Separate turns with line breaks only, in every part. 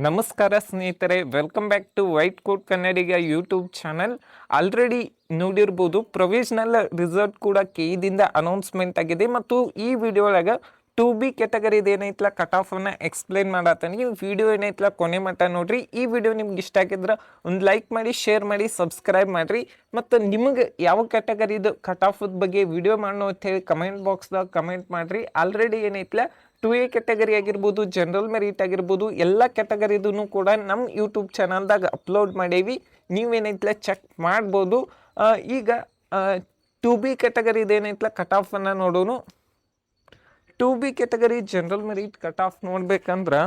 ನಮಸ್ಕಾರ ಸ್ನೇಹಿತರೆ, welcome back to white coat Kannadiga YouTube channel. Already ನೋಡಿರ್ಬೋದು, ಪ್ರೊವಿಷನಲ್ ರಿಸಲ್ಟ್ ಕೂಡ ಕೆಇದಿಂದ ಅನೌನ್ಸ್ಮೆಂಟ್ ಆಗಿದೆ ಮತ್ತು ಈ ವಿಡಿಯೋ ಒಳಗೆ 2B ಕ್ಯಾಟಗರಿದು ಏನೈತಲ್ಲ ಕಟ್ ಆಫನ್ನು ಎಕ್ಸ್ಪ್ಲೇನ್ ಮಾಡತ್ತೀನಿ. ವಿಡಿಯೋ ಏನೈತಲ್ಲ ಕೊನೆ ಮಟ್ಟ ನೋಡ್ರಿ. ಈ ವಿಡಿಯೋ ನಿಮ್ಗೆ ಇಷ್ಟ ಆಗಿದ್ರೆ ಒಂದು ಲೈಕ್ ಮಾಡಿ, ಶೇರ್ ಮಾಡಿ, ಸಬ್ಸ್ಕ್ರೈಬ್ ಮಾಡಿರಿ. ಮತ್ತು ನಿಮಗೆ ಯಾವ ಕ್ಯಾಟಗರಿದು ಕಟ್ ಆಫ್ ಬಗ್ಗೆ ವಿಡಿಯೋ ಮಾಡೋ ಅಂತ ಹೇಳಿ ಕಮೆಂಟ್ ಬಾಕ್ಸ್ದಾಗ ಕಮೆಂಟ್ ಮಾಡಿರಿ. ಆಲ್ರೆಡಿ ಏನೈತಲ್ಲ 2A ಕ್ಯಾಟಗರಿ ಆಗಿರ್ಬೋದು, ಜನರಲ್ ಮೆರಿಟ್ ಆಗಿರ್ಬೋದು, ಎಲ್ಲ ಕ್ಯಾಟಗರಿದೂ ಕೂಡ ನಮ್ಮ ಯೂಟ್ಯೂಬ್ ಚಾನಲ್ದಾಗ ಅಪ್ಲೋಡ್ ಮಾಡೇವಿ. ನೀವೇನೈತಲ್ಲ ಚೆಕ್ ಮಾಡ್ಬೋದು. ಈಗ 2B ಕ್ಯಾಟಗರಿದು ಏನೈತಲ್ಲ ಕಟ್ ಆಫನ್ನು ನೋಡೋಣ. 2B category general merit cut off ನೋಡ್ಬೇಕಂದ್ರೆ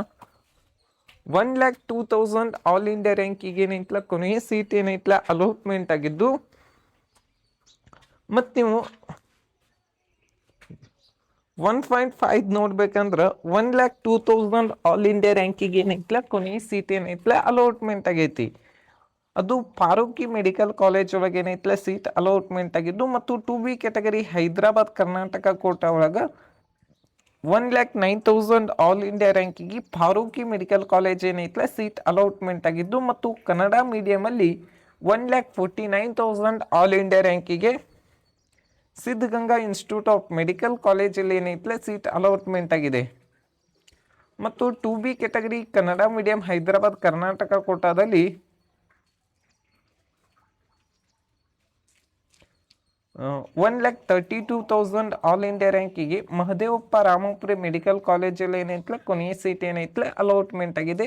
1,02,000 ಆಲ್ ಇಂಡಿಯಾ ರ್ಯಾಂಕಿಗೆ ಏನೈತಲ್ಲ ಕೊನೆಯ ಸೀಟ್ ಏನೈತಲ್ಲ ಅಲಾಟ್ಮೆಂಟ್ ಆಗಿದ್ದು, ಮತ್ತು ನೀವು 1.5 ನೋಡ್ಬೇಕಂದ್ರೆ 1,02,000 ಆಲ್ ಇಂಡಿಯಾ ರ್ಯಾಂಕಿಗೆ ಏನೈತಲ್ಲ ಕೊನೆಯ ಸೀಟ್ ಏನೈತಲ್ಲ ಅಲಾಟ್ಮೆಂಟ್ ಆಗೈತಿ. ಅದು ಫಾರೂಕಿ ಮೆಡಿಕಲ್ ಕಾಲೇಜ್ ಒಳಗೆ ಏನೈತಲ್ಲ ಸೀಟ್ ಅಲಾಟ್ಮೆಂಟ್ ಆಗಿದ್ದು, ಮತ್ತು 2B category Hyderabad Karnataka quota ಒಳಗೆ 1,09,000 ಆಲ್ ಇಂಡಿಯಾ ರ್ಯಾಂಕಿಗೆ ಫಾರೂಕಿ ಮೆಡಿಕಲ್ ಕಾಲೇಜ್ ಏನೈತಲ್ಲ ಸೀಟ್ ಅಲಾಟ್ಮೆಂಟ್ ಆಗಿದ್ದು, ಮತ್ತು ಕನ್ನಡ ಮೀಡಿಯಮಲ್ಲಿ 1,49,000 ಆಲ್ ಇಂಡಿಯಾ ರ್ಯಾಂಕಿಗೆ ಸಿದ್ಧಗಂಗಾ ಇನ್ಸ್ಟಿಟ್ಯೂಟ್ ಆಫ್ ಮೆಡಿಕಲ್ ಕಾಲೇಜಲ್ಲಿ ಏನೈತಲ್ಲ ಸೀಟ್ ಅಲಾಟ್ಮೆಂಟ್ ಆಗಿದೆ. ಮತ್ತು 2B category Kannada medium Hyderabad Karnataka ಕೋಟಾದಲ್ಲಿ 1,32,000 ಆಲ್ ಇಂಡಿಯಾ ರ್ಯಾಂಕಿಗೆ ಮಹದೇವಪ್ಪ ರಾಮಪುರಿ ಮೆಡಿಕಲ್ ಕಾಲೇಜಲ್ಲಿ ಏನೈತಲ್ಲ ಕೊನೆಯ ಸೀಟ್ ಏನೈತಲ್ಲ ಅಲಾಟ್ಮೆಂಟ್ ಆಗಿದೆ.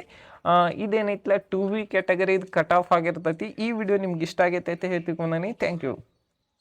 ಇದೇನೈತಲ್ಲ 2B ಕ್ಯಾಟಗರಿ ಕಟ್ ಆಫ್ ಆಗಿರ್ತೈತಿ. ಈ ವಿಡಿಯೋ ನಿಮ್ಗೆ ಇಷ್ಟ ಆಗೈತೆ ಅಂತ ಹೇಳ್ತಿಕೊಂಡನಿ. Thank you.